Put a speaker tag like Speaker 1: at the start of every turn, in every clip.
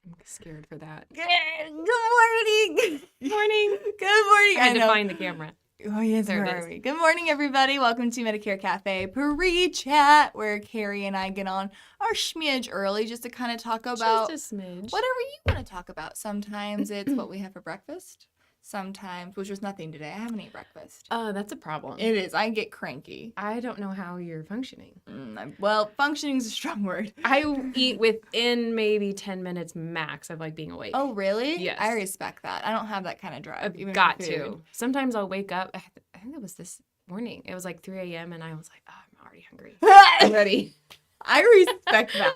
Speaker 1: I'm scared for that.
Speaker 2: Good morning.
Speaker 1: Morning.
Speaker 2: Good morning.
Speaker 1: I had to find the camera.
Speaker 2: Oh, yes,
Speaker 1: There
Speaker 2: where
Speaker 1: it
Speaker 2: are
Speaker 1: is.
Speaker 2: we? Good morning, everybody. Welcome to Medicare Cafe pre-chat, where Kari and I get on our schmidge early just to kind of talk about
Speaker 1: Just a smidge.
Speaker 2: whatever you want to talk about. Sometimes it's what we have for breakfast. Sometimes, which was nothing today. I haven't eaten breakfast.
Speaker 1: That's a problem.
Speaker 2: It is. I get cranky.
Speaker 1: I don't know how you're functioning.
Speaker 2: Well, functioning is a strong word.
Speaker 1: I eat within maybe 10 minutes max of like being awake.
Speaker 2: Oh, really?
Speaker 1: Yes.
Speaker 2: I respect that. I don't have that kind of drive.
Speaker 1: I've
Speaker 2: even
Speaker 1: got
Speaker 2: for
Speaker 1: to.
Speaker 2: food.
Speaker 1: Sometimes I'll wake up. I think it was this morning. It was like 3 a.m. and I was like, oh, I'm already hungry. I'm ready.
Speaker 2: I respect that.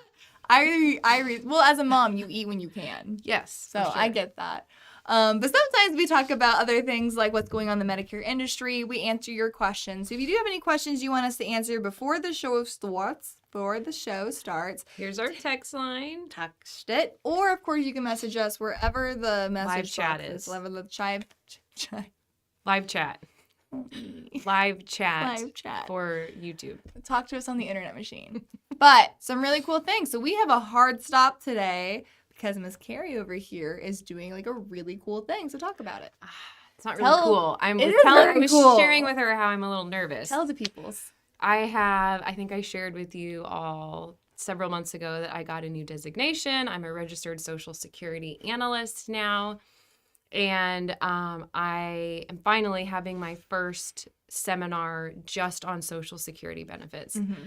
Speaker 2: Well, as a mom, you eat when you can.
Speaker 1: Yes.
Speaker 2: So I get that. But sometimes we talk about other things like what's going on in the Medicare industry. We answer your questions. So if you do have any questions you want us to answer before the show starts,
Speaker 1: Here's our text line.
Speaker 2: text it. Or, of course, you can message us wherever the message
Speaker 1: Live chat
Speaker 2: box
Speaker 1: is.
Speaker 2: Wherever the
Speaker 1: Live chat. Live chat.
Speaker 2: Live chat.
Speaker 1: For YouTube.
Speaker 2: Talk to us on the internet machine. But some really cool things. So we have a hard stop today because Miss Kari over here is doing like a really cool thing. So talk about it.
Speaker 1: It's not really cool. I was
Speaker 2: cool.
Speaker 1: sharing with her how I'm a little nervous.
Speaker 2: Tell the peoples.
Speaker 1: I think I shared with you all several months ago that I got a new designation. I'm a registered Social Security analyst now. And I am finally having my first seminar just on Social Security benefits.
Speaker 2: Mm-hmm.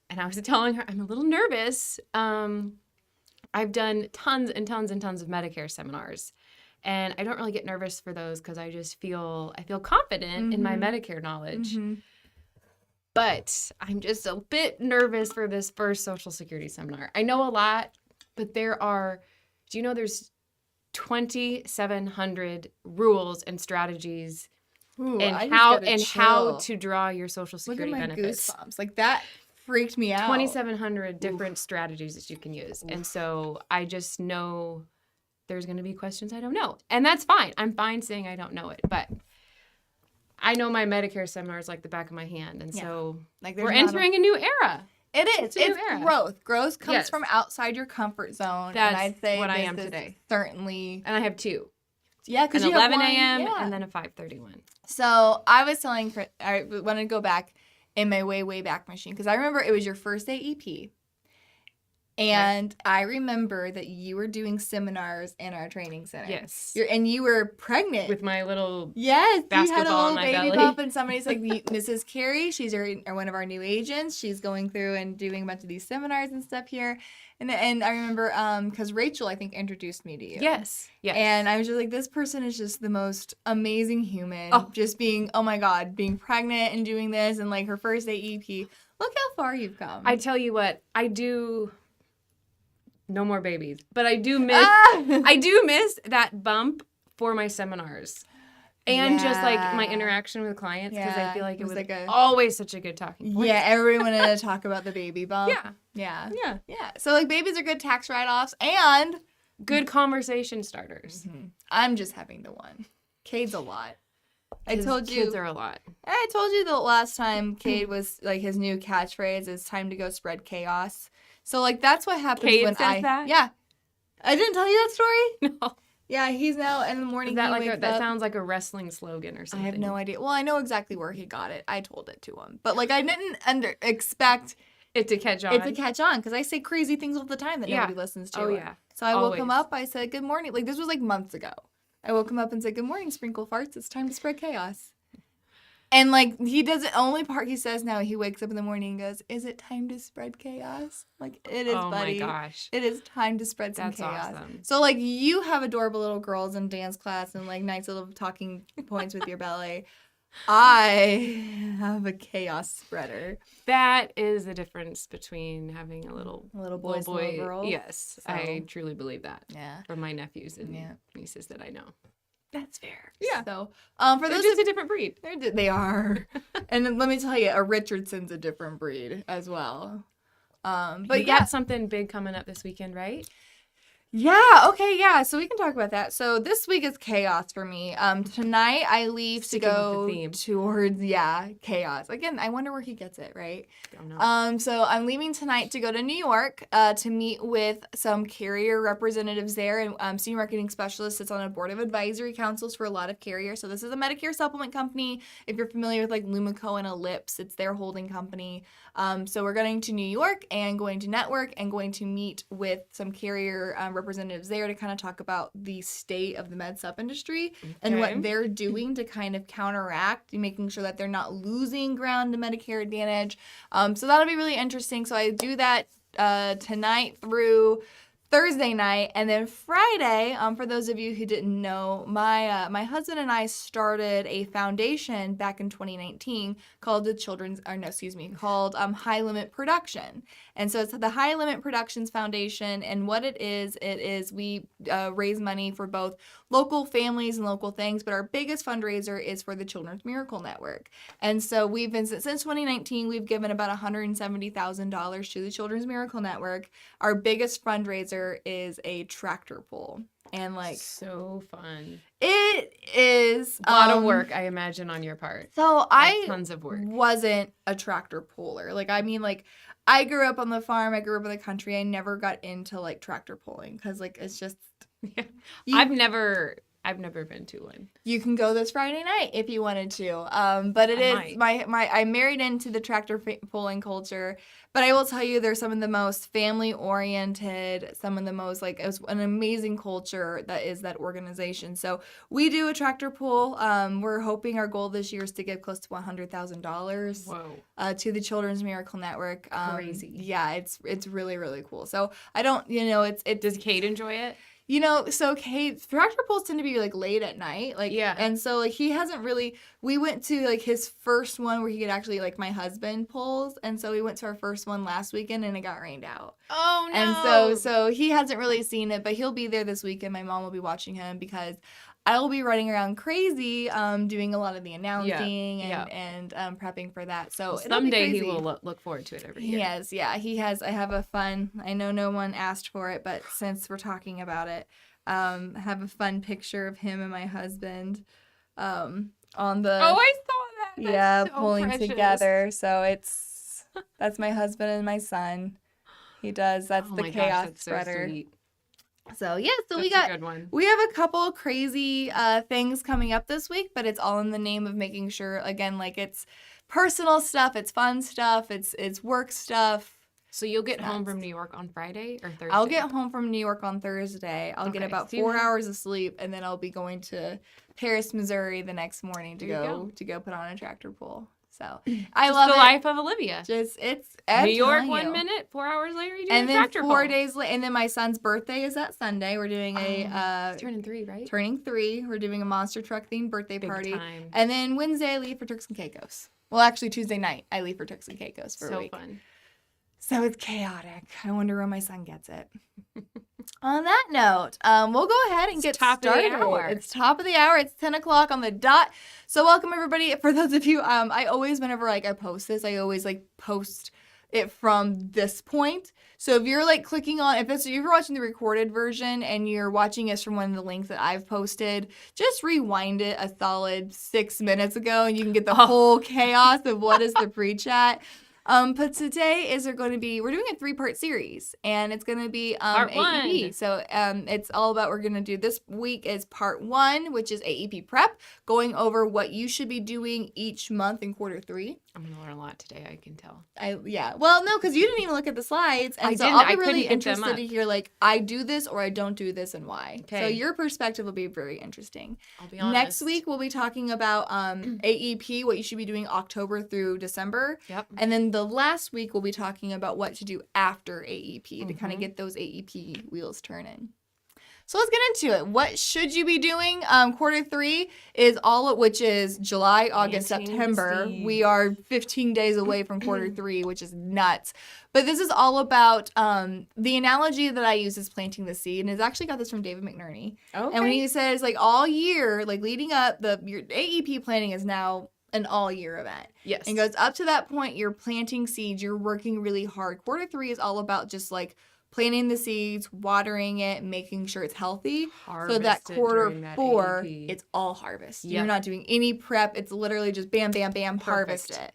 Speaker 1: And I was telling her I'm a little nervous. I've done tons and tons and tons of Medicare seminars. And I don't really get nervous for those because I feel confident in my Medicare knowledge.
Speaker 2: Mm-hmm.
Speaker 1: But I'm just a bit nervous for this first Social Security seminar. I know a lot, but there's 2,700 rules and strategies and how to draw your Social Security
Speaker 2: Look at my
Speaker 1: benefits.
Speaker 2: goosebumps. Like that freaked me out.
Speaker 1: 2,700 different strategies that you can use. And so I just know there's going to be questions I don't know. And that's fine. I'm fine saying I don't know it. But I know my Medicare seminars like the back of my hand. And so we're entering a new era.
Speaker 2: It is. It's
Speaker 1: era.
Speaker 2: growth. Growth comes from outside your comfort zone.
Speaker 1: That's
Speaker 2: and I'd say
Speaker 1: what I am today.
Speaker 2: Certainly.
Speaker 1: And I have two.
Speaker 2: Yeah, because
Speaker 1: an
Speaker 2: you
Speaker 1: 11
Speaker 2: have
Speaker 1: a.m.
Speaker 2: one,
Speaker 1: and then a 5:31.
Speaker 2: So I was telling, I want to go back in my way back machine because I remember it was your first AEP. And I remember that you were doing seminars in our training center.
Speaker 1: Yes.
Speaker 2: And you were pregnant.
Speaker 1: With my little
Speaker 2: Yes, you had a
Speaker 1: basketball
Speaker 2: little
Speaker 1: in my
Speaker 2: baby
Speaker 1: belly.
Speaker 2: bump, and somebody's like, Mrs. Kari, she's one of our new agents. She's going through and doing a bunch of these seminars and stuff here. And I remember, because Rachel, I think, introduced me to you.
Speaker 1: Yes.
Speaker 2: And I was just like, this person is just the most amazing human.
Speaker 1: Oh.
Speaker 2: Just being, oh my God, being pregnant and doing this and like her first AEP. Look how far you've come.
Speaker 1: I tell you what, I do. No more babies, but I do miss. I do miss that bump for my seminars, and just like my interaction with clients because I feel like it was like always such a good talking point.
Speaker 2: Yeah, everyone wanted to talk about the baby bump.
Speaker 1: Yeah.
Speaker 2: So like babies are good tax write-offs and
Speaker 1: good conversation starters.
Speaker 2: Mm-hmm. I'm just having the one. Cade's a lot. I told you
Speaker 1: kids are a lot.
Speaker 2: I told you the last time Cade was like his new catchphrase is time to go spread chaos. So like that's what happens
Speaker 1: Cade
Speaker 2: when
Speaker 1: says that?
Speaker 2: Yeah. I didn't tell you that story?
Speaker 1: No.
Speaker 2: Yeah, he's now in the morning.
Speaker 1: Is that
Speaker 2: he wakes
Speaker 1: that
Speaker 2: up.
Speaker 1: sounds like a wrestling slogan or something?
Speaker 2: I have no idea. Well, I know exactly where he got it. I told it to him, but like I didn't expect
Speaker 1: it to catch on.
Speaker 2: Because I say crazy things all the time that nobody listens to.
Speaker 1: Oh yeah.
Speaker 2: So I woke him up. I said good morning. Like this was like months ago. I woke him up and said good morning, sprinkle farts. It's time to spread chaos. And, like, he does it, only part he says now, he wakes up in the morning and goes, is it time to spread chaos? Like, it is, buddy.
Speaker 1: Oh, my gosh.
Speaker 2: It is time to spread some chaos.
Speaker 1: Awesome.
Speaker 2: So, like, you have adorable little girls in dance class and, like, nice little talking points with your belly. I have a chaos spreader.
Speaker 1: That is the difference between having a little
Speaker 2: boy and
Speaker 1: little
Speaker 2: little girl.
Speaker 1: Yes, so. I truly believe that.
Speaker 2: Yeah.
Speaker 1: From my nephews and nieces that I know.
Speaker 2: That's fair.
Speaker 1: Yeah.
Speaker 2: So, for
Speaker 1: they're
Speaker 2: those
Speaker 1: just a different breed.
Speaker 2: They are. And then let me tell you, a Richardson's a different breed as well.
Speaker 1: But you got something big coming up this weekend, right?
Speaker 2: Yeah, okay, yeah. So we can talk about that. So this week is chaos for me. Tonight I leave
Speaker 1: Sticking
Speaker 2: to
Speaker 1: with
Speaker 2: go
Speaker 1: the theme.
Speaker 2: towards chaos. Again, I wonder where he gets it, right?
Speaker 1: Don't know.
Speaker 2: So I'm leaving tonight to go to New York to meet with some carrier representatives there, and senior marketing specialist sits on a board of advisory councils for a lot of carriers. So this is a Medicare supplement company. If you're familiar with like Lumico and Ellipse, it's their holding company. So we're going to New York and going to network and going to meet with some carrier representatives there to kind of talk about the state of the med sup industry and what they're doing to kind of counteract, making sure that they're not losing ground to Medicare Advantage. So that'll be really interesting. So I do that tonight through Thursday night, and then Friday. For those of you who didn't know, my husband and I started a foundation back in 2019 called called High Limit Production, and so it's the High Limit Productions Foundation. And what it is we raise money for both local families and local things, but our biggest fundraiser is for the Children's Miracle Network. And so we've been since 2019, we've given about $170,000 to the Children's Miracle Network. Our biggest fundraiser is a tractor pull, and like
Speaker 1: So fun.
Speaker 2: it is
Speaker 1: A lot of work, I imagine, on your part.
Speaker 2: So I
Speaker 1: tons of work.
Speaker 2: wasn't a tractor puller. Like, I mean, like, I grew up on the farm. I grew up in the country. I never got into like tractor pulling because like it's just
Speaker 1: Yeah. I've never been to one.
Speaker 2: You can go this Friday night if you wanted to. But I'm married into the tractor pulling culture. But I will tell you, there's some of the most family oriented, some of the most like, it's an amazing culture that is that organization. So we do a tractor pull. We're hoping our goal this year is to give close to $100,000.
Speaker 1: Whoa.
Speaker 2: To the Children's Miracle Network.
Speaker 1: Crazy.
Speaker 2: Yeah, it's really, really cool. So I don't,
Speaker 1: Does Kate enjoy it?
Speaker 2: So Kate, tractor pulls tend to be like late at night, like,
Speaker 1: yeah.
Speaker 2: And so like he hasn't really. We went to like his first one where he could actually like my husband pulls, and so we went to our first one last weekend and it got rained out.
Speaker 1: Oh no!
Speaker 2: And so he hasn't really seen it, but he'll be there this weekend. My mom will be watching him because I will be running around crazy, doing a lot of the announcing and prepping for that. So
Speaker 1: someday he will look forward to it every year.
Speaker 2: Yes, yeah, he has. I have a fun. I know no one asked for it, but since we're talking about it, I have a fun picture of him and my husband, on the.
Speaker 1: Oh, I saw that. That's so
Speaker 2: pulling
Speaker 1: precious.
Speaker 2: Together. So that's my husband and my son. He does. That's the chaos spreader.
Speaker 1: So sweet.
Speaker 2: So
Speaker 1: That's a good one.
Speaker 2: We have a couple crazy things coming up this week, but it's all in the name of making sure, again, like it's personal stuff, it's fun stuff, it's work stuff.
Speaker 1: So you'll get home from New York on Friday or Thursday?
Speaker 2: I'll get home from New York on Thursday. I'll get about 4 hours of sleep, and then I'll be going to Paris, Missouri the next morning to go put on a tractor pull. So I love
Speaker 1: the
Speaker 2: it.
Speaker 1: life of Olivia.
Speaker 2: It's
Speaker 1: New York 1 minute, 4 hours later you do a tractor pull.
Speaker 2: And then 4 days later, and then my son's birthday is that Sunday. We're doing
Speaker 1: he's turning 3, right?
Speaker 2: Turning 3. We're doing a monster truck themed birthday party.
Speaker 1: Time.
Speaker 2: And then Wednesday I leave for Turks and Caicos. Well, actually Tuesday night I leave for Turks and Caicos for a week. So
Speaker 1: fun.
Speaker 2: So it's chaotic. I wonder where my son gets it. On that note, we'll go ahead and get started. It's top of the hour. It's 10 o'clock on the dot. So welcome everybody. For those of you, I always, whenever like I post this, I always like post it from this point. So if you're like clicking on, if you're watching the recorded version and you're watching us from one of the links that I've posted, just rewind it a solid 6 minutes ago and you can get the whole chaos of what is the pre-chat. But today we're doing a 3-part series, and it's going to be
Speaker 1: part
Speaker 2: AEP.
Speaker 1: 1.
Speaker 2: So it's all about, we're going to do this week is part 1, which is AEP prep, going over what you should be doing each month in quarter 3.
Speaker 1: I'm going to learn a lot today, I can tell.
Speaker 2: Well, no, because you didn't even look at the slides. And so I'll be really interested to hear, like, I do this or I don't do this and why. Okay. So your perspective will be very interesting.
Speaker 1: I'll be honest.
Speaker 2: Next week, we'll be talking about AEP, what you should be doing October through December.
Speaker 1: Yep.
Speaker 2: And then the last week, we'll be talking about what to do after AEP to kind of get those AEP wheels turning. So let's get into it. What should you be doing? Quarter 3 is which is July, August, September. We are 15 days away from quarter 3, which is nuts. But this is all about, the analogy that I use is planting the seed. And it's actually got this from David McNerney. Okay. And when he says, like, all year, like, leading up, your AEP planning is now an all-year event.
Speaker 1: Yes.
Speaker 2: And goes up to that point, you're planting seeds, you're working really hard. Quarter 3 is all about just, like, planting the seeds, watering it, making sure it's healthy. So that
Speaker 1: Harvest it
Speaker 2: quarter
Speaker 1: during that
Speaker 2: 4,
Speaker 1: AEP.
Speaker 2: it's all harvest.
Speaker 1: Yep.
Speaker 2: You're not doing any prep. It's literally just bam, bam, bam, harvest
Speaker 1: Perfect.
Speaker 2: it.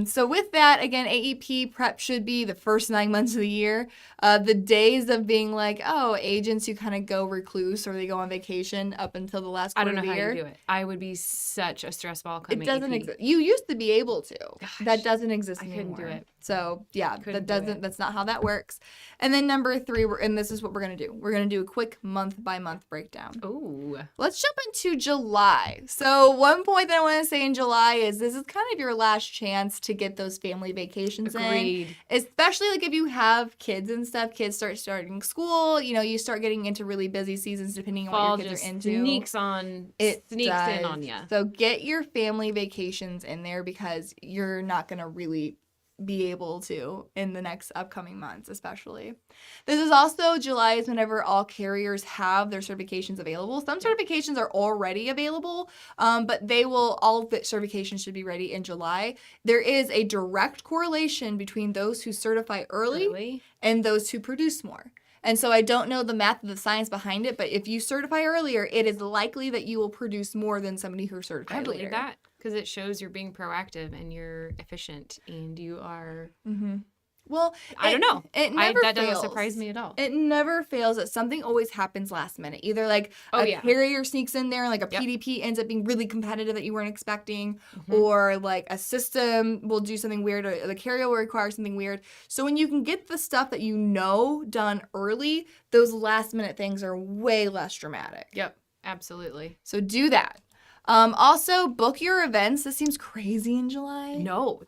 Speaker 2: So with that, again, AEP prep should be the first 9 months of the year. The days of being like, oh, agents who kind of go recluse or they go on vacation up until the last
Speaker 1: I
Speaker 2: quarter
Speaker 1: don't know
Speaker 2: of the
Speaker 1: how
Speaker 2: year.
Speaker 1: you do it. I would be such a stress ball coming
Speaker 2: It doesn't
Speaker 1: AP.
Speaker 2: exist. You used to be able to. That
Speaker 1: Gosh,
Speaker 2: doesn't exist
Speaker 1: I
Speaker 2: anymore.
Speaker 1: couldn't do it.
Speaker 2: So yeah,
Speaker 1: Couldn't do it.
Speaker 2: that's not how that works. And then number 3, and this is what we're gonna do. We're gonna do a quick month by month breakdown.
Speaker 1: Ooh.
Speaker 2: Let's jump into July. So one point that I want to say in July is this is kind of your last chance to get those family vacations in.
Speaker 1: Agreed.
Speaker 2: Especially like if you have kids and stuff, kids starting school, you start getting into really busy seasons depending on
Speaker 1: Fall
Speaker 2: what your kids
Speaker 1: just
Speaker 2: are into.
Speaker 1: sneaks in
Speaker 2: does.
Speaker 1: on you.
Speaker 2: So get your family vacations in there because you're not going to really be able to in the next upcoming months, especially. This is also July is whenever all carriers have their certifications available. Some certifications are already available, but all of the certifications should be ready in July. There is a direct correlation between those who certify early and those who produce more. And so I don't know the math of the science behind it, but if you certify earlier, it is likely that you will produce more than somebody who certified later.
Speaker 1: I believe that because it shows you're being proactive and you're efficient and you are.
Speaker 2: Mm-hmm. Well,
Speaker 1: I don't know.
Speaker 2: It never
Speaker 1: that
Speaker 2: fails.
Speaker 1: doesn't surprise me at all.
Speaker 2: It never fails that something always happens last minute. Either like a carrier sneaks in there and like a PDP ends up being really competitive that you weren't expecting, or like a system will do something weird, or the carrier will require something weird. So when you can get the stuff that you know done early, those last minute things are way less dramatic.
Speaker 1: Yep, absolutely.
Speaker 2: So do that. Also, book your events. This seems crazy in July.
Speaker 1: No,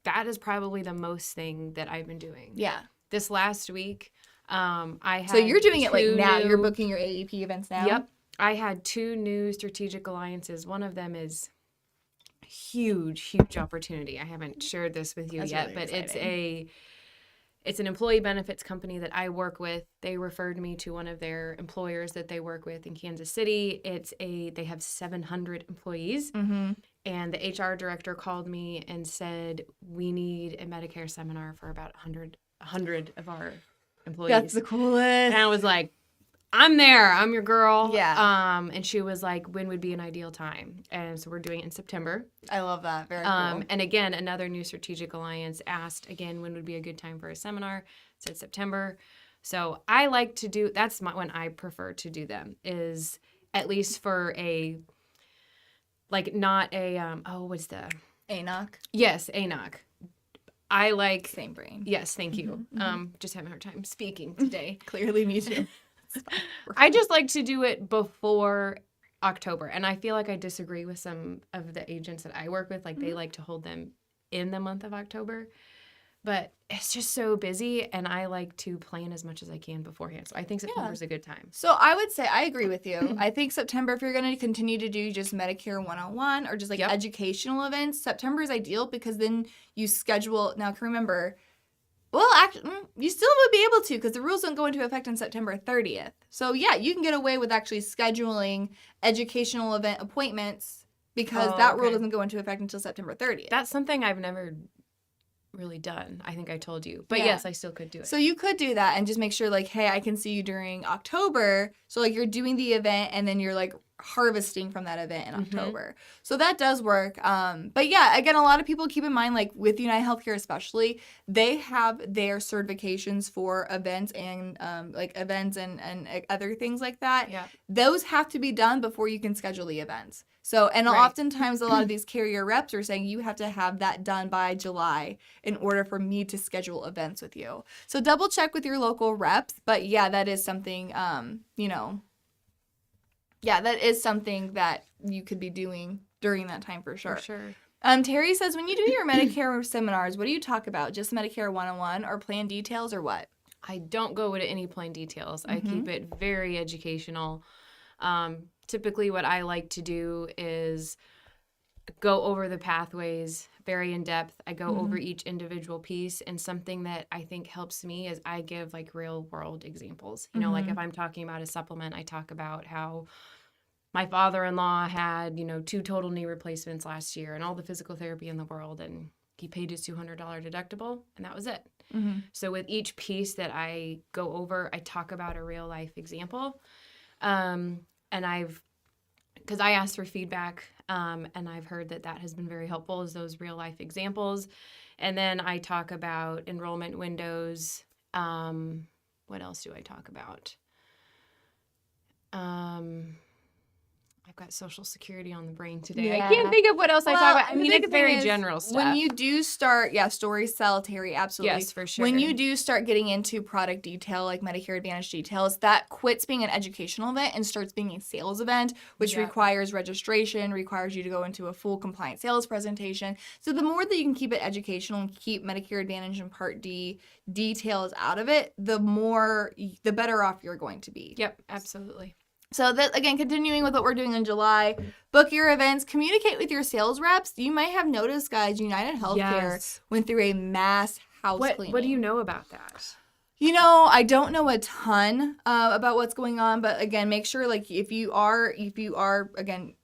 Speaker 1: that is probably the most thing that I've been doing.
Speaker 2: Yeah.
Speaker 1: This last week, I had.
Speaker 2: So you're doing it like now.
Speaker 1: You're
Speaker 2: You're booking your AEP events now.
Speaker 1: Yep. I had 2 new strategic alliances. One of them is huge opportunity. I haven't shared this with you yet,
Speaker 2: really
Speaker 1: but
Speaker 2: exciting.
Speaker 1: it's an employee benefits company that I work with. They referred me to one of their employers that they work with in Kansas City. They have 700 employees.
Speaker 2: Mm-hmm.
Speaker 1: And the HR director called me and said, we need a Medicare seminar for about 100 of our employees.
Speaker 2: That's the coolest.
Speaker 1: And I was like, I'm there. I'm your girl.
Speaker 2: Yeah.
Speaker 1: And she was like, when would be an ideal time? And so we're doing it in September.
Speaker 2: I love that. Very cool.
Speaker 1: And again, another new strategic alliance asked, again, when would be a good time for a seminar? Said September. So I like to do, that's when I prefer to do them, is at least for a, like not a, what's the?
Speaker 2: ANOC.
Speaker 1: Yes, ANOC. I like.
Speaker 2: Same brain.
Speaker 1: Yes, thank you. Just having a hard time speaking today.
Speaker 2: Clearly me too.
Speaker 1: I just like to do it before October. And I feel like I disagree with some of the agents that I work with. Like they like to hold them in the month of October. But it's just so busy, and I like to plan as much as I can beforehand. So I think September is a good time.
Speaker 2: So I would say I agree with you. I think September, if you're going to continue to do just Medicare 101 or just like educational events, September is ideal because then you schedule. Now, can remember, well, actually, you still would be able to because the rules don't go into effect on September 30th. So yeah, you can get away with actually scheduling educational event appointments because that rule doesn't go into effect until September 30th.
Speaker 1: That's something I've never really done. I think I told you. But yes, I still could do it.
Speaker 2: So you could do that and just make sure like, hey, I can see you during October. So like you're doing the event and then you're like harvesting from that event in October. So that does work. But yeah, again, a lot of people keep in mind, like with United Healthcare especially, they have their certifications for events and other things like that.
Speaker 1: Yeah.
Speaker 2: Those have to be done before you can schedule the events. So, and oftentimes a lot of these carrier reps are saying you have to have that done by July in order for me to schedule events with you. So double check with your local reps. But yeah, that is something, that is something that you could be doing during that time for sure.
Speaker 1: For sure.
Speaker 2: Terry says, when you do your Medicare seminars, what do you talk about? Just Medicare 101 or plan details or what?
Speaker 1: I don't go into any plain details. I keep it very educational. Typically what I like to do is go over the pathways very in depth. I go over each individual piece, and something that I think helps me is I give like real world examples. You know, like if I'm talking about a supplement, I talk about how my father-in-law had, 2 total knee replacements last year and all the physical therapy in the world, and he paid his $200 deductible, and that was it. So with each piece that I go over, I talk about a real life example. And because I asked for feedback, and I've heard that has been very helpful, is those real life examples. And then I talk about enrollment windows. What else do I talk about? I've got Social Security on the brain today.
Speaker 2: Yeah.
Speaker 1: I can't think of what else I talk about. I
Speaker 2: the
Speaker 1: mean,
Speaker 2: big
Speaker 1: it's
Speaker 2: thing
Speaker 1: very
Speaker 2: is,
Speaker 1: general stuff.
Speaker 2: When you do start, stories sell, Terry, absolutely.
Speaker 1: Yes, for sure.
Speaker 2: When you do start getting into product detail, like Medicare Advantage details, that quits being an educational event and starts being a sales event, which requires registration, requires you to go into a full compliant sales presentation. So the more that you can keep it educational and keep Medicare Advantage and Part D details out of it, the better off you're going to be.
Speaker 1: Yep, absolutely.
Speaker 2: So that, again, continuing with what we're doing in July, book your events, communicate with your sales reps. You might have noticed, guys, United Healthcare went through a mass house cleaning.
Speaker 1: What do you know about that?
Speaker 2: You know, I don't know a ton about what's going on, but again, make sure, like, if you are again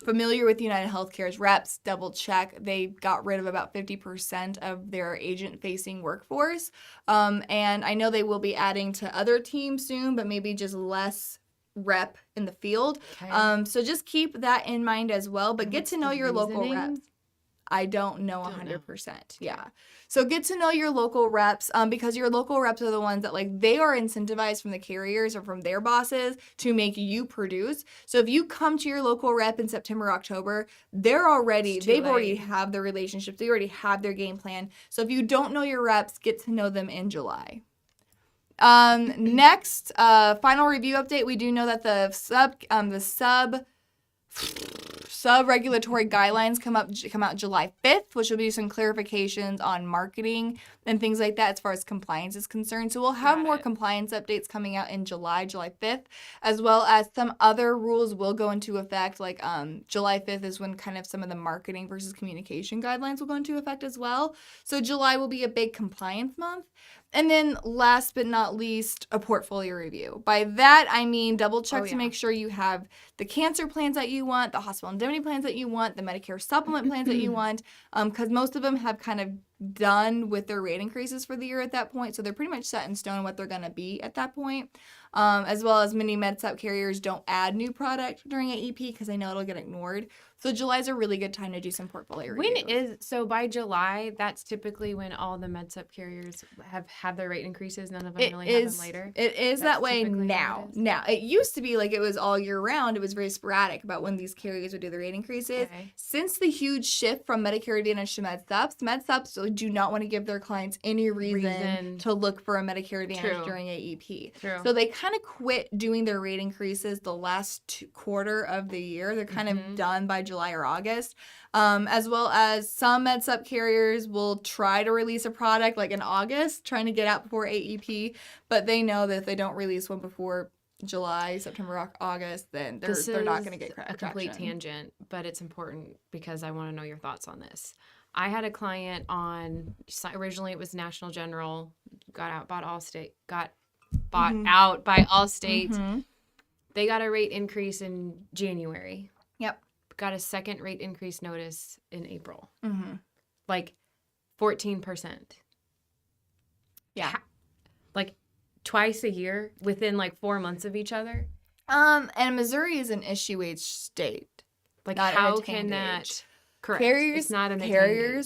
Speaker 2: familiar with United Healthcare's reps, double check. They got rid of about 50% of their agent-facing workforce, and I know they will be adding to other teams soon, but maybe just less rep in the field. Okay. So just keep that in mind as well, but get to know your local reps. I don't know 100%. Yeah. So get to know your local reps, because your local reps are the ones that, like, they are incentivized from the carriers or from their bosses to make you produce. So if you come to your local rep in September, October, they've already have their relationships. They already have their game plan. So if you don't know your reps, get to know them in July. Next, final review update. We do know that the sub-regulatory guidelines come out July 5th, which will be some clarifications on marketing and things like that as far as compliance is concerned. So we'll have more compliance updates coming out in July 5th, as well as some other rules will go into effect. Like July 5th is when kind of some of the marketing versus communication guidelines will go into effect as well. So July will be a big compliance month. And then last but not least, a portfolio review. By that, I mean double check to make sure you have the cancer plans that you want, the hospital indemnity plans that you want, the Medicare supplement plans that you want, because most of them have kind of done with their rate increases for the year at that point. So they're pretty much set in stone what they're going to be at that point. As well as many MedSup carriers don't add new product during AEP because they know it'll get ignored. So July is a really good time to do some portfolio reviews.
Speaker 1: So by July, that's typically when all the MedSup carriers have their rate increases. None of them have them later.
Speaker 2: It is that way now. Now, it used to be like it was all year round. It was very sporadic about when these carriers would do the rate increases. Okay. Since the huge shift from Medicare Advantage to MedSups do not want to give their clients any reason to look for a Medicare Advantage during AEP. True. So they kind of quit doing their rate increases the last quarter of the year. They're kind of done by July or August, as well as some MedSup carriers will try to release a product like in August, trying to get out before AEP, but they know that if they don't release one before July, September, August, then they're not going to get traction.
Speaker 1: A complete tangent, but it's important because I want to know your thoughts on this. I had a client originally it was National General, got bought out by Allstate. Mm-hmm. They got a rate increase in January.
Speaker 2: Yep.
Speaker 1: Got a second rate increase notice in April. Mm-hmm. Like 14%.
Speaker 2: Yeah.
Speaker 1: Like twice a year within like 4 months of each other.
Speaker 2: And Missouri is an issue-age state.
Speaker 1: Like how can that... Correct.
Speaker 2: Carriers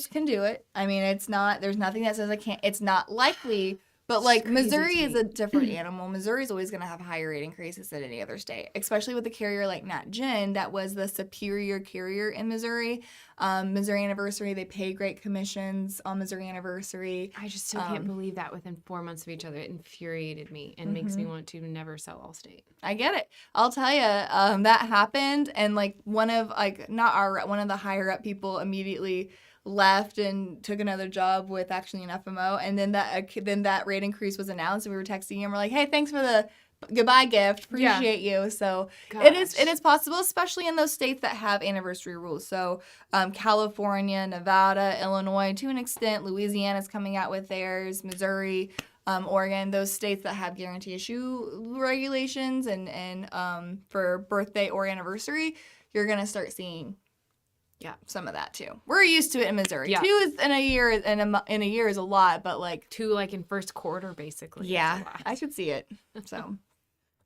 Speaker 2: can do it. I mean, there's nothing that says I can't. It's not likely. But, like, Missouri is a different animal. Missouri is always going to have higher rate increases than any other state, especially with a carrier like NatGen that was the superior carrier in Missouri. Missouri Anniversary, they pay great commissions on Missouri Anniversary.
Speaker 1: I just still can't believe that within 4 months of each other. It infuriated me and makes me want to never sell Allstate.
Speaker 2: I get it. I'll tell you, that happened, and, like, one of the higher-up people immediately left and took another job with actually an FMO, and then that rate increase was announced, and we were texting him. We're like, "Hey, thanks for the goodbye gift. Appreciate you." So it is possible, especially in those states that have anniversary rules. So California, Nevada, Illinois, to an extent, Louisiana's coming out with theirs, Missouri, Oregon, those states that have guarantee issue regulations and for birthday or anniversary, you're gonna start seeing
Speaker 1: Yeah.
Speaker 2: Some of that too. We're used to it in Missouri.
Speaker 1: Yeah.
Speaker 2: 2 is in a year, in a year is a lot, but like
Speaker 1: 2 like in first quarter basically. is a
Speaker 2: yeah,
Speaker 1: lot.
Speaker 2: I could see it. So,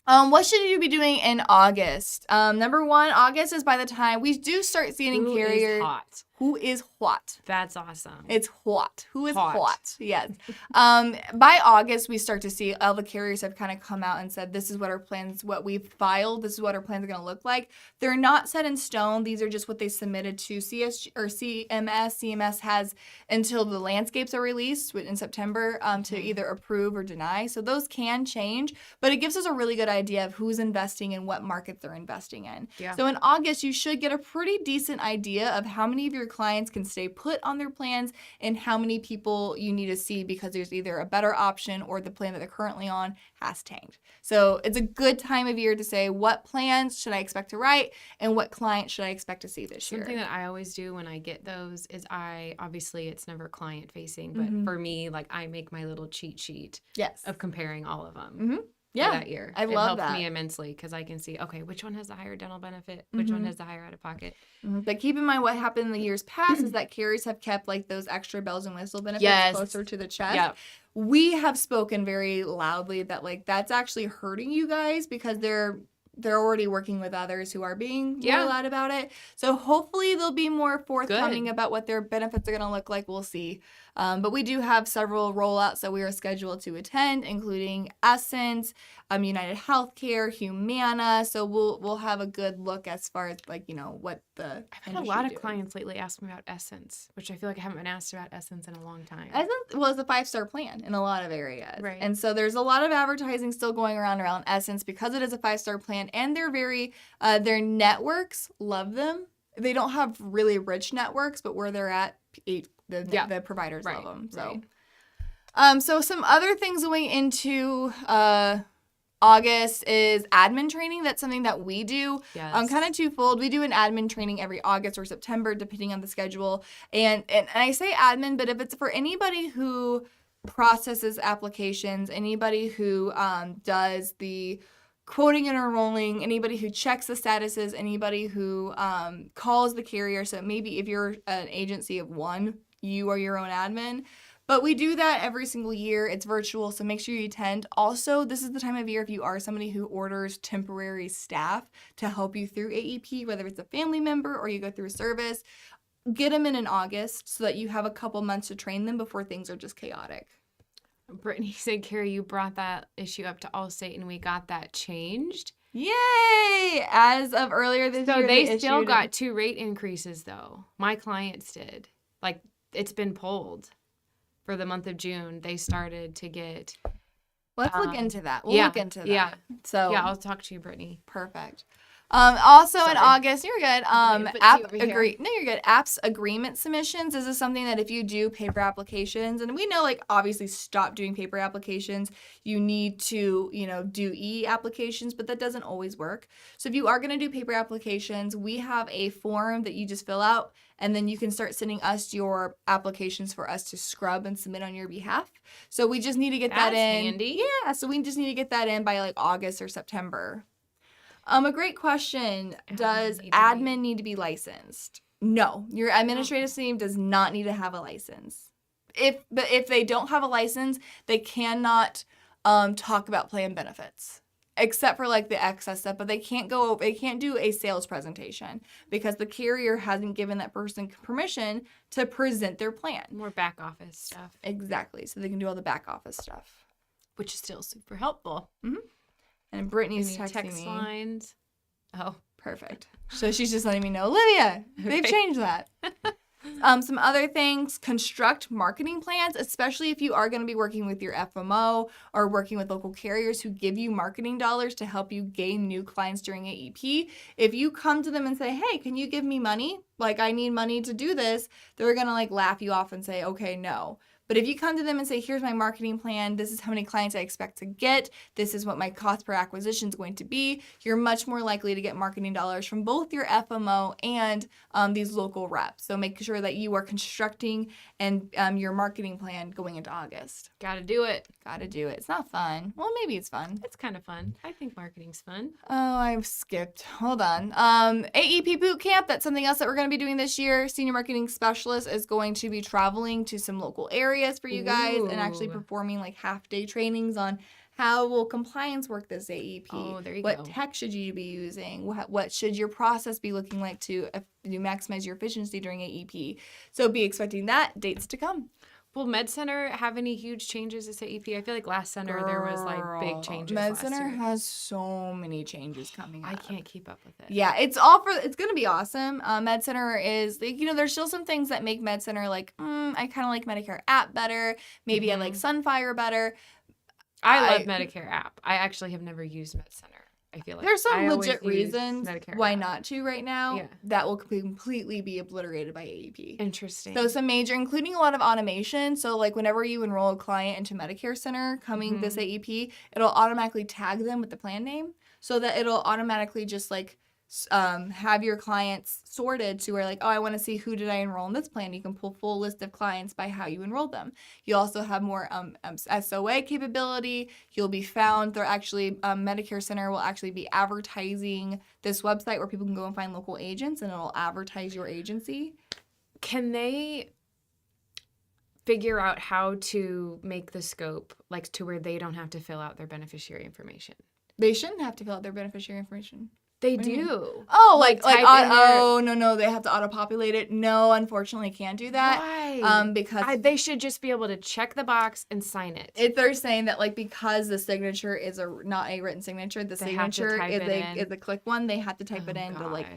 Speaker 2: what should you be doing in August? Number 1, August is by the time we do start seeing
Speaker 1: Who
Speaker 2: carrier.
Speaker 1: is hot?
Speaker 2: Who is what?
Speaker 1: That's awesome.
Speaker 2: It's what? Who is
Speaker 1: Hot.
Speaker 2: what? Yes. By August, we start to see all the carriers have kind of come out and said, this is what our plans, what we've filed, this is what our plans are going to look like. They're not set in stone. These are just what they submitted to CMS. CMS has until the landscapes are released in September to either approve or deny. So those can change, but it gives us a really good idea of who's investing and what market they're investing in.
Speaker 1: Yeah.
Speaker 2: So in August, you should get a pretty decent idea of how many of your clients can stay put on their plans and how many people you need to see because there's either a better option or the plan that they're currently on has tanked. So it's a good time of year to say what plans should I expect to write and what clients should I expect to see this year.
Speaker 1: Something that I always do when I get those is obviously it's never client facing, but for me, like I make my little cheat sheet
Speaker 2: Yes.
Speaker 1: of comparing all of them.
Speaker 2: Mm-hmm. Yeah.
Speaker 1: For that year.
Speaker 2: I
Speaker 1: it
Speaker 2: love
Speaker 1: helps
Speaker 2: that.
Speaker 1: me immensely because I can see, okay, which one has the higher dental benefit? Which one has the higher out of pocket?
Speaker 2: But keep in mind what happened in the years past is that carriers have kept like those extra bells and whistle benefits
Speaker 1: Yes.
Speaker 2: closer to the chest.
Speaker 1: Yep.
Speaker 2: We have spoken very loudly that like that's actually hurting you guys because they're already working with others who are being more loud about it. So hopefully they'll be more forthcoming about what their benefits are going to look like. We'll see. But we do have several rollouts that we are scheduled to attend, including Essence, United Healthcare, Humana. So we'll have a good look as far as like, you know, what the
Speaker 1: I've had a lot of clients lately ask me about Essence, which I feel like I haven't been asked about Essence in a long time.
Speaker 2: Essence was a 5-star plan in a lot of areas.
Speaker 1: Right.
Speaker 2: And so there's a lot of advertising still going around Essence because it is a 5-star plan and they're very, their networks love them. They don't have really rich networks, but where they're at, the providers love them. So, so some other things going into August is admin training. That's something that we do.
Speaker 1: Yes.
Speaker 2: Kind of twofold. We do an admin training every August or September, depending on the schedule. And I say admin, but if it's for anybody who processes applications, anybody who does the quoting and enrolling, anybody who checks the statuses, anybody who calls the carrier. So maybe if you're an agency of one, you are your own admin. But we do that every single year. It's virtual, so make sure you attend. Also, this is the time of year if you are somebody who orders temporary staff to help you through AEP, whether it's a family member or you go through a service, get them in August so that you have a couple months to train them before things are just chaotic.
Speaker 1: Brittany said, Kari, you brought that issue up to Allstate and we got that changed.
Speaker 2: Yay! As of earlier this year,
Speaker 1: So they still got 2 rate increases, though. My clients did. Like, it's been pulled. For the month of June, they started to get...
Speaker 2: Let's look into that. We'll look into that.
Speaker 1: Yeah.
Speaker 2: So
Speaker 1: yeah, I'll talk to you, Brittany.
Speaker 2: Perfect. Also
Speaker 1: Sorry.
Speaker 2: in August, you're good.
Speaker 1: You're
Speaker 2: good. Apps agreement submissions. This is something that if you do paper applications, and we know like obviously stop doing paper applications, you need to, do e-applications, but that doesn't always work. So if you are going to do paper applications, we have a form that you just fill out and then you can start sending us your applications for us to scrub and submit on your behalf. So we just need to get that in.
Speaker 1: Handy.
Speaker 2: Yeah, so we just need to get that in by like August or September. A great question. Does admin need to be licensed? No. Your administrative team does not need to have a license. If they don't have a license, they cannot talk about plan benefits. Except for like the excess stuff, but they can't do a sales presentation because the carrier hasn't given that person permission to present their plan.
Speaker 1: More back office stuff.
Speaker 2: Exactly. So they can do all the back office stuff.
Speaker 1: Which is still super helpful.
Speaker 2: Mm-hmm. And Brittany's texting
Speaker 1: text
Speaker 2: me.
Speaker 1: lines. Oh,
Speaker 2: perfect. So she's just letting me know, Olivia, they've changed that. Some other things, construct marketing plans, especially if you are going to be working with your FMO or working with local carriers who give you marketing dollars to help you gain new clients during AEP. If you come to them and say, hey, can you give me money? Like, I need money to do this. They're going to like laugh you off and say, okay, no. But if you come to them and say, here's my marketing plan, this is how many clients I expect to get, this is what my cost per acquisition is going to be, you're much more likely to get marketing dollars from both your FMO and these local reps. So make sure that you are constructing and your marketing plan going into August.
Speaker 1: Gotta do it.
Speaker 2: Gotta do it. It's not fun. Well, maybe it's fun.
Speaker 1: It's kind of fun. I think marketing's fun.
Speaker 2: Oh, I've skipped. Hold on. AEP boot camp. That's something else that we're going to be doing this year. Senior marketing specialist is going to be traveling to some local areas for you guys and actually performing like half-day trainings on how will compliance work this AEP?
Speaker 1: Oh, there you
Speaker 2: go. What
Speaker 1: go.
Speaker 2: tech should you be using? What should your process be looking like to maximize your efficiency during AEP? So be expecting that. Dates to come.
Speaker 1: Will Med Center have any huge changes this AEP? I feel like last center there was like big changes.
Speaker 2: Med
Speaker 1: last
Speaker 2: Center
Speaker 1: year.
Speaker 2: has so many changes coming up.
Speaker 1: I can't keep up with it.
Speaker 2: Yeah, it's gonna be awesome. Med Center is like, there's still some things that make Med Center like, I kind of like Medicare app better. Maybe I like Sunfire better.
Speaker 1: I love Medicare app. I actually have never used Med Center. I feel like
Speaker 2: there's some
Speaker 1: I always
Speaker 2: legit
Speaker 1: use
Speaker 2: reasons
Speaker 1: Medicare
Speaker 2: why
Speaker 1: app.
Speaker 2: not to right now.
Speaker 1: Yeah.
Speaker 2: That will completely be obliterated by AEP.
Speaker 1: Interesting.
Speaker 2: So some major, including a lot of automation. So like whenever you enroll a client into Medicare Center coming this AEP, it'll automatically tag them with the plan name so that it'll automatically just like have your clients sorted to where like, oh, I want to see who did I enroll in this plan. You can pull full list of clients by how you enrolled them. You also have more SOA capability. You'll be found. They're actually, Medicare Center will actually be advertising this website where people can go and find local agents and it'll advertise your agency.
Speaker 1: Can they figure out how to make the scope like to where they don't have to fill out their beneficiary information?
Speaker 2: They shouldn't have to fill out their beneficiary information.
Speaker 1: They
Speaker 2: What do you mean?
Speaker 1: do.
Speaker 2: Oh,
Speaker 1: Like,
Speaker 2: like
Speaker 1: type in their-
Speaker 2: oh no, they have to auto-populate it. No, unfortunately, can't do that.
Speaker 1: Why?
Speaker 2: Because
Speaker 1: they should just be able to check the box and sign it.
Speaker 2: they're saying that like because the signature is not a written signature, the
Speaker 1: They have to
Speaker 2: signature
Speaker 1: type
Speaker 2: is
Speaker 1: it in.
Speaker 2: is a click one. They have to type it in to like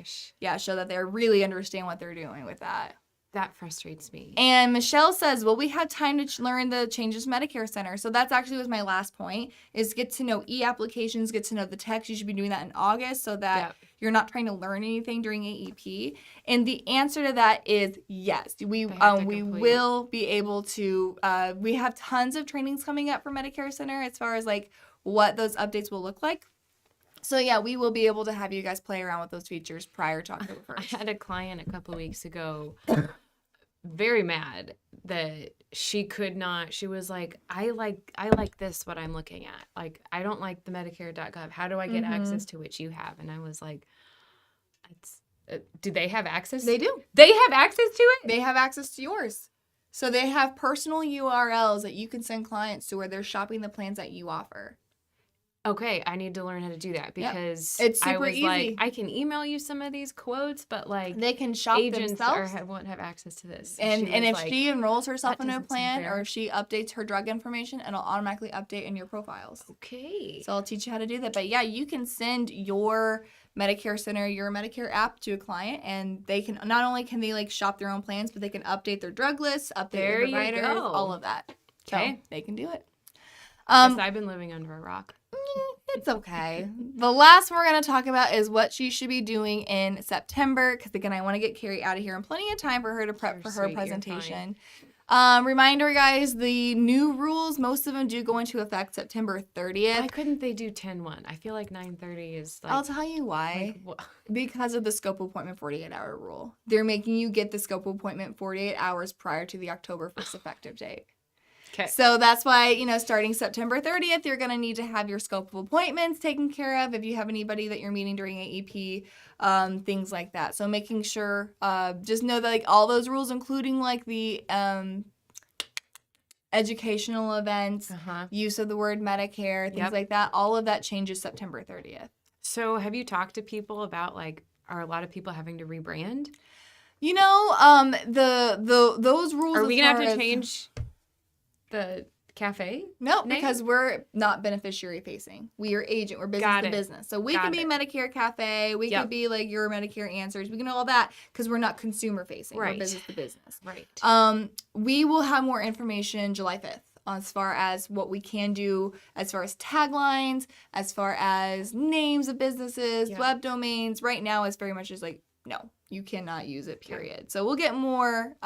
Speaker 1: Gosh.
Speaker 2: show that they really understand what they're doing with that.
Speaker 1: That frustrates me.
Speaker 2: And Michelle says, well, we have time to learn the changes Medicare Center. So that's actually was my last point, is get to know e-applications, get to know the text. You should be doing that in August so that you're not trying to learn anything during AEP. And the answer to that is yes. We will be able to, we have tons of trainings coming up for Medicare Center as far as like what those updates will look like. So yeah, we will be able to have you guys play around with those features prior to October 1st.
Speaker 1: I had a client a couple weeks ago very mad that she could not. She was like, I like this, what I'm looking at. Like, I don't like the Medicare.gov. How do I get access to what you have? And I was like, do they have access?
Speaker 2: They do.
Speaker 1: They have access to it?
Speaker 2: They have access to yours. So they have personal URLs that you can send clients to where they're shopping the plans that you offer.
Speaker 1: Okay, I need to learn how to do that because
Speaker 2: It's super
Speaker 1: I was
Speaker 2: easy.
Speaker 1: like, I can email you some of these quotes, but like
Speaker 2: They can shop
Speaker 1: agents
Speaker 2: themselves.
Speaker 1: won't have access to this.
Speaker 2: And
Speaker 1: she
Speaker 2: if
Speaker 1: was like,
Speaker 2: she enrolls herself
Speaker 1: "That
Speaker 2: in a
Speaker 1: doesn't seem
Speaker 2: plan
Speaker 1: fair."
Speaker 2: or if she updates her drug information, it'll automatically update in your profiles.
Speaker 1: Okay.
Speaker 2: So I'll teach you how to do that. But yeah, you can send your Medicare Center, your Medicare app to a client, and they can not only can they like shop their own plans, but they can update their drug lists, update
Speaker 1: There
Speaker 2: their
Speaker 1: you
Speaker 2: providers,
Speaker 1: go.
Speaker 2: all of that.
Speaker 1: Okay.
Speaker 2: So they can do it.
Speaker 1: Guess I've been living under a rock.
Speaker 2: It's okay. The last one we're going to talk about is what she should be doing in September, because again, I want to get Kari out of here and plenty of time for her to prep for her
Speaker 1: sweet, you're
Speaker 2: presentation. Reminder, guys, the new rules, most of them do go into effect September 30th.
Speaker 1: Why couldn't they do 10-1? I feel like 9:30 is like.
Speaker 2: I'll tell you why. Because of the scope appointment 48-hour rule. They're making you get the scope appointment 48 hours prior to the October 1st effective date.
Speaker 1: Okay.
Speaker 2: So that's why, starting September 30th, you're going to need to have your scope of appointments taken care of if you have anybody that you're meeting during AEP, things like that. So making sure, just know that like all those rules, including like the educational events, use of the word Medicare, things like that, all of that changes September 30th.
Speaker 1: So have you talked to people about like, are a lot of people having to rebrand?
Speaker 2: Those rules.
Speaker 1: Are we going to have to change the cafe?
Speaker 2: No,
Speaker 1: name?
Speaker 2: because we're not beneficiary facing. We are agent. We're business to business. So we can be Medicare Cafe. We can be like your Medicare Answers. We can do all that because we're not consumer facing.
Speaker 1: Right.
Speaker 2: We're business to business.
Speaker 1: Right.
Speaker 2: We will have more information July 5th as far as what we can do as far as taglines, as far as names of businesses, web domains. Right now, it's very much just like no, you cannot use it, period. So we'll get more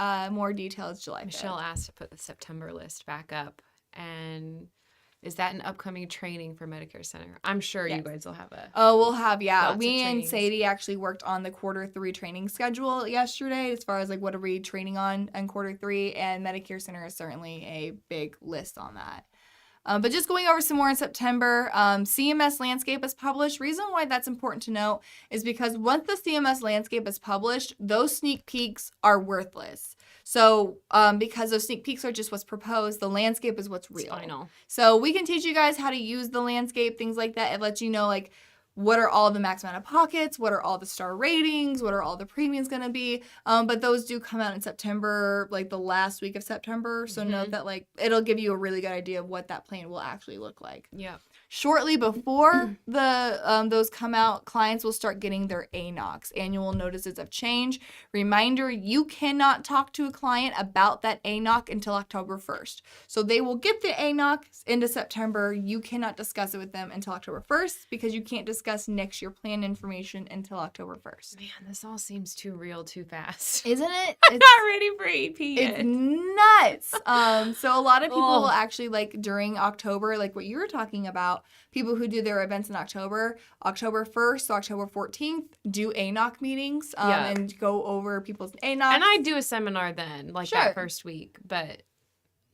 Speaker 2: details July 5th.
Speaker 1: Michelle asked to put the September list back up. And is that an upcoming training for Medicare Center? I'm sure you guys will have a...
Speaker 2: Oh, we'll have,
Speaker 1: lots of
Speaker 2: we and
Speaker 1: trainings.
Speaker 2: Sadie actually worked on the Q3 training schedule yesterday as far as like what are we training on in Q3, and Medicare Center is certainly a big list on that. But just going over some more in September, CMS landscape is published. Reason why that's important to note is because once the CMS landscape is published, those sneak peeks are worthless. So because those sneak peeks are just what's proposed, the landscape is what's real.
Speaker 1: I know.
Speaker 2: So we can teach you guys how to use the landscape, things like that. It lets you know like what are all the max amount of pockets, what are all the star ratings, what are all the premiums going to be. But those do come out in September, like the last week of September. So note that like it'll give you a really good idea of what that plan will actually look like.
Speaker 1: Yeah.
Speaker 2: Shortly before those come out, clients will start getting their ANOCs, annual notices of change. Reminder, you cannot talk to a client about that ANOC until October 1st. So they will get the ANOCs into September. You cannot discuss it with them until October 1st because you can't discuss next year plan information until October 1st.
Speaker 1: Man, this all seems too real too fast.
Speaker 2: Isn't it?
Speaker 1: I'm not ready for AP yet.
Speaker 2: It's nuts. So a lot of people will actually like during October, like what you were talking about, people who do their events in October 1st, so October 14th, do ANOC meetings and go over people's ANOCs.
Speaker 1: And I do a seminar then, like that
Speaker 2: Sure.
Speaker 1: first week, but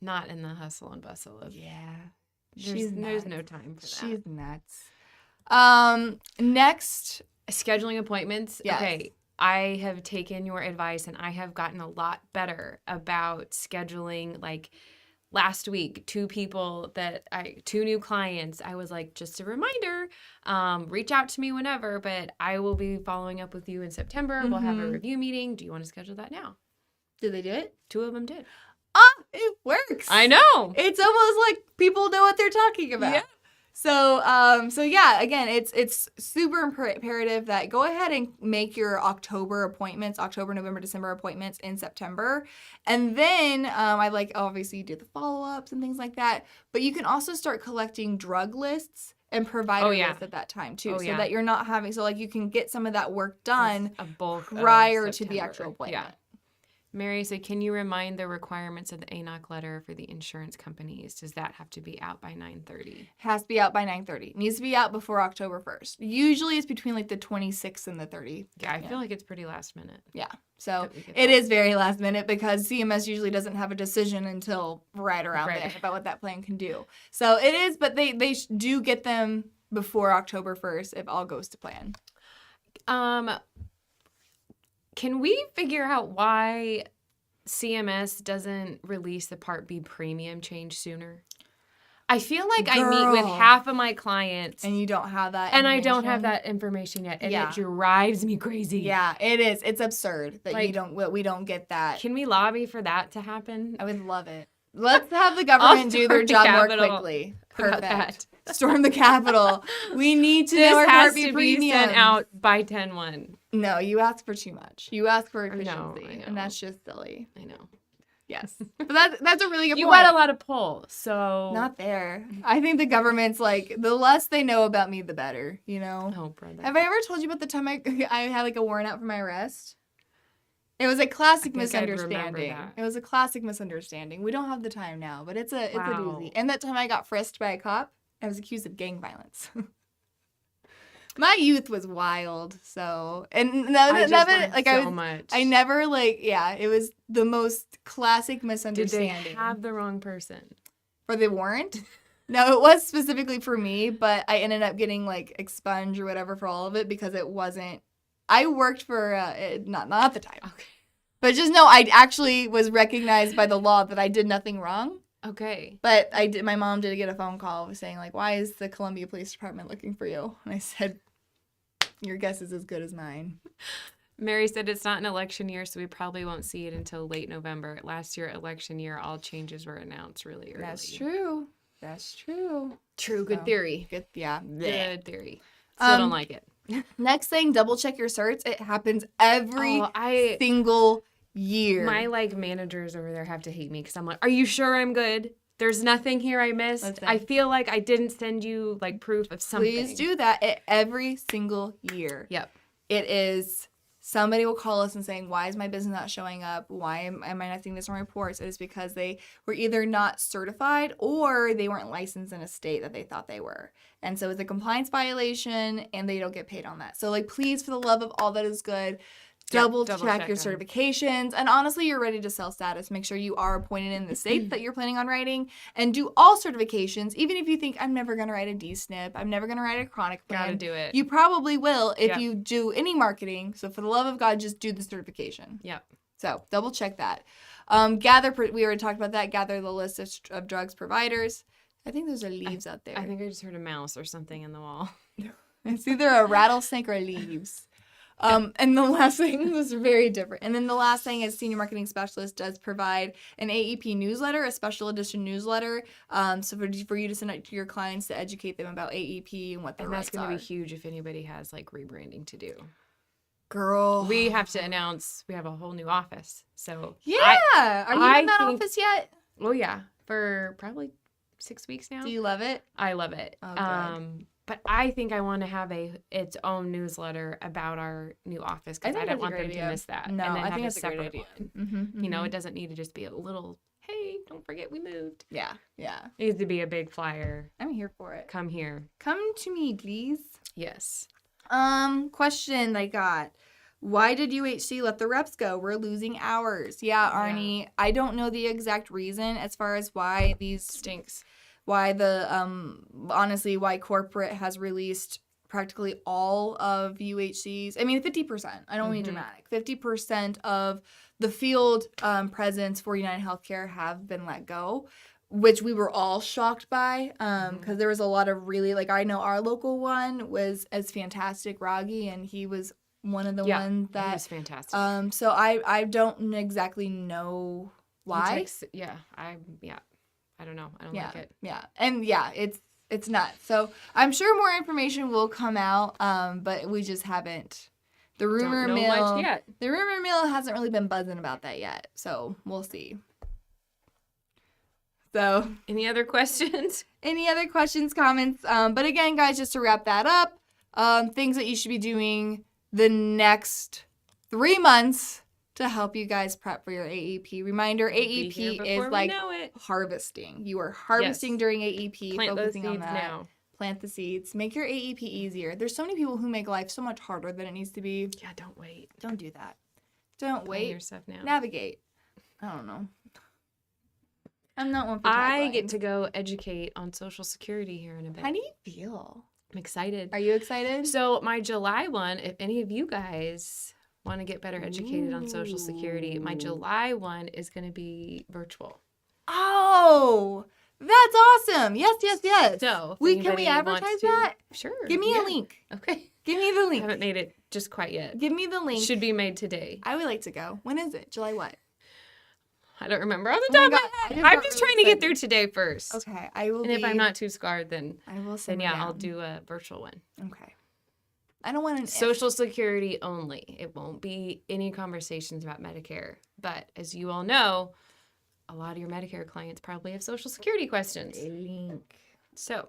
Speaker 1: not in the hustle and bustle of
Speaker 2: There's
Speaker 1: no time for that.
Speaker 2: She's nuts. Next,
Speaker 1: Scheduling appointments.
Speaker 2: Yes.
Speaker 1: Okay. I have taken your advice and I have gotten a lot better about scheduling. Like last week, two new clients, I was like, just a reminder, reach out to me whenever, but I will be following up with you in September. We'll have a review meeting. Do you want to schedule that now?
Speaker 2: did they do it?
Speaker 1: Two of them did.
Speaker 2: It works.
Speaker 1: I know.
Speaker 2: It's almost like people know what they're talking about.
Speaker 1: Yeah.
Speaker 2: So yeah, again, it's super imperative that go ahead and make your October appointments, October, November, December appointments in September. And then I like, obviously you do the follow-ups and things like that, but you can also start collecting drug lists and provider lists at that time too, that you're not having, so like you can get some of that work done
Speaker 1: a bulk
Speaker 2: prior to the actual appointment.
Speaker 1: Yeah. Mary said, can you remind the requirements of the ANOC letter for the insurance companies? Does that have to be out by 9:30?
Speaker 2: Has to be out by 9:30. Needs to be out before October 1st. Usually it's between like the 26th and the 30th.
Speaker 1: Yeah, I feel like it's pretty last minute.
Speaker 2: Yeah. So it is very last minute because CMS usually doesn't have a decision until right around there about what that plan can do. So it is, but they do get them before October 1st if all goes to plan.
Speaker 1: Can we figure out why CMS doesn't release the Part B premium change sooner? I feel like I meet with half of my clients.
Speaker 2: And you don't have that
Speaker 1: and I don't have that information yet. And it drives me crazy.
Speaker 2: Yeah, it is. It's absurd that we don't get that.
Speaker 1: Can we lobby for that to happen?
Speaker 2: I would love it. Let's have the government do their job more quickly. Perfect. Storm the Capitol. We need to know our Part B premium.
Speaker 1: Be sent out by 10/1.
Speaker 2: No, you ask for too much. You ask for efficiency,
Speaker 1: I know.
Speaker 2: and that's just silly.
Speaker 1: I know.
Speaker 2: Yes, but that's a really good point.
Speaker 1: You got a lot of pull, so
Speaker 2: not there. I think the government's like the less they know about me, the better. You know.
Speaker 1: Oh, brother.
Speaker 2: Have I ever told you about the time I had like a warrant out for my arrest? It was a classic misunderstanding. It was a classic misunderstanding. We don't have the time now, but it's a doozy. And that time I got frisked by a cop, I was accused of gang violence. My youth was wild, so I never it was the most classic misunderstanding.
Speaker 1: Did they have the wrong person
Speaker 2: for the warrant? No, it was specifically for me, but I ended up getting like expunged or whatever for all of it because it wasn't. I worked for not at the time.
Speaker 1: Okay,
Speaker 2: but just know I actually was recognized by the law that I did nothing wrong.
Speaker 1: Okay.
Speaker 2: But I did. My mom did get a phone call saying like, "Why is the Columbia Police Department looking for you?" And I said, "Your guess is as good as mine."
Speaker 1: Mary said it's not an election year, so we probably won't see it until late November. Last year, election year, all changes were announced really early.
Speaker 2: That's true. That's true.
Speaker 1: True. Good theory.
Speaker 2: Good. Yeah.
Speaker 1: Good theory. Still don't like it.
Speaker 2: Next thing, double check your certs. It happens every single year.
Speaker 1: My managers over there have to hate me because I'm like, are you sure I'm good? There's nothing here I missed.
Speaker 2: Listen.
Speaker 1: I feel like I didn't send you proof of something.
Speaker 2: Please do that every single year.
Speaker 1: Yep.
Speaker 2: It is somebody will call us and saying, why is my business not showing up? Why am I not seeing this on reports? It is because they were either not certified or they weren't licensed in a state that they thought they were. And so it's a compliance violation and they don't get paid on that. So like, please, for the love of all that is good, double check your certifications. And honestly, you're ready to sell status. Make sure you are appointed in the state that you're planning on writing, and do all certifications. Even if you think, I'm never going to write a DSNP, I'm never going to write a chronic plan.
Speaker 1: Gotta do it.
Speaker 2: You probably will if you do any marketing. So for the love of God, just do the certification.
Speaker 1: Yep.
Speaker 2: So double check that. We already talked about that. Gather the list of drugs providers. I think those are leaves out there.
Speaker 1: I think I just heard a mouse or something in the wall.
Speaker 2: It's either a rattlesnake or leaves. And the last thing was very different. And then the last thing is senior marketing specialist does provide an AEP newsletter, a special edition newsletter. So for you to send out to your clients to educate them about AEP and what their rights are.
Speaker 1: And that's going to be huge if anybody has like rebranding to do.
Speaker 2: Girl.
Speaker 1: We have to announce we have a whole new office. So
Speaker 2: yeah. Are you in that office yet?
Speaker 1: Oh yeah. For probably 6 weeks now.
Speaker 2: Do you love it?
Speaker 1: I love it.
Speaker 2: Oh, good.
Speaker 1: But I think I want to have its own newsletter about our new office because I don't want them to miss that.
Speaker 2: No,
Speaker 1: and then
Speaker 2: I think
Speaker 1: have
Speaker 2: that's a great idea.
Speaker 1: One. You know, it doesn't need to just be a little, hey, don't forget we moved.
Speaker 2: Yeah.
Speaker 1: It needs to be a big flyer.
Speaker 2: I'm here for it.
Speaker 1: Come here.
Speaker 2: Come to me, please.
Speaker 1: Yes.
Speaker 2: Question I got. Why did UHC let the reps go? We're losing hours. Yeah, Arnie. Yeah. I don't know the exact reason as far as why these
Speaker 1: stinks.
Speaker 2: Why the honestly why corporate has released practically all of UHC's. I mean 50%. I don't mean dramatic. 50% of the field presence for United Healthcare have been let go, which we were all shocked by because there was a lot of really I know our local one was as fantastic, Raghi, and he was one of the ones that
Speaker 1: was fantastic.
Speaker 2: So I don't exactly know why.
Speaker 1: I don't know. I don't like it.
Speaker 2: Yeah. And it's nuts. So I'm sure more information will come out, but we just haven't. The rumor mill hasn't really been buzzing about that yet. So we'll see. So
Speaker 1: any other questions?
Speaker 2: Any other questions, comments? But again, guys, just to wrap that up, things that you should be doing the next 3 months to help you guys prep for your AEP. Reminder, AEP is like harvesting. You are harvesting during AEP, focusing on that. Now. Plant the seeds. Make your AEP easier. There's so many people who make life so much harder than it needs to be.
Speaker 1: Yeah, don't wait.
Speaker 2: Don't do that. Don't wait.
Speaker 1: Your stuff now.
Speaker 2: Navigate. I don't know. I'm not one for
Speaker 1: I get to go educate on Social Security here in a bit.
Speaker 2: How do you feel?
Speaker 1: I'm excited.
Speaker 2: Are you excited?
Speaker 1: So my July one, if any of you guys want to get better educated on Social Security, my July one is going to be virtual.
Speaker 2: Oh, that's awesome. Yes.
Speaker 1: So
Speaker 2: can we advertise that?
Speaker 1: Sure.
Speaker 2: Give me a link.
Speaker 1: Okay.
Speaker 2: Give me the link.
Speaker 1: I haven't made it just quite yet.
Speaker 2: Give me the link.
Speaker 1: Should be made today.
Speaker 2: I would like to go. When is it? July what?
Speaker 1: I don't remember off the top of my head. I'm just trying to get through today first.
Speaker 2: Okay. I will.
Speaker 1: And if I'm not too scarred, then
Speaker 2: I will.
Speaker 1: I'll do a virtual one.
Speaker 2: Okay. I don't want
Speaker 1: Social Security only. It won't be any conversations about Medicare. But as you all know, a lot of your Medicare clients probably have Social Security questions.
Speaker 2: Link.
Speaker 1: So.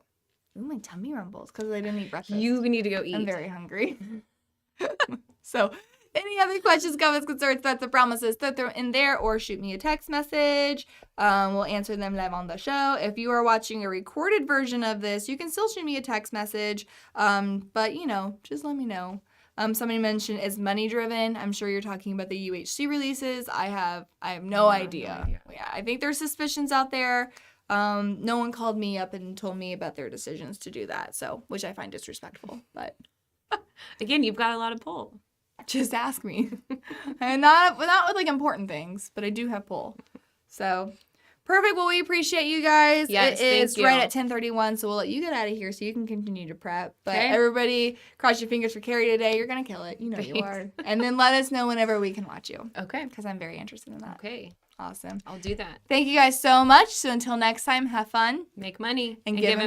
Speaker 2: Ooh, my tummy rumbles because I didn't eat breakfast.
Speaker 1: You need to go eat.
Speaker 2: I'm very hungry. So, any other questions, comments, concerns, threats, or promises, throw them in there or shoot me a text message. We'll answer them live on the show. If you are watching a recorded version of this, you can still shoot me a text message. But, just let me know. Somebody mentioned, is money driven? I'm sure you're talking about the UHC releases. I have no idea. Yeah, I think there's suspicions out there. No one called me up and told me about their decisions to do that. So, which I find disrespectful, but
Speaker 1: again, you've got a lot of pull.
Speaker 2: Just ask me. And not with important things, but I do have pull. So, perfect. Well, we appreciate you guys.
Speaker 1: Yes,
Speaker 2: it is right at 10:31, so we'll let you get out of here so you can continue to prep. But everybody, cross your fingers for Kari today. You're going to kill it. You know you are. And then let us know whenever we can watch you.
Speaker 1: Okay.
Speaker 2: Because I'm very interested in that.
Speaker 1: Okay.
Speaker 2: Awesome.
Speaker 1: I'll do that.
Speaker 2: Thank you guys so much. So until next time, have fun.
Speaker 1: Make money.
Speaker 2: And give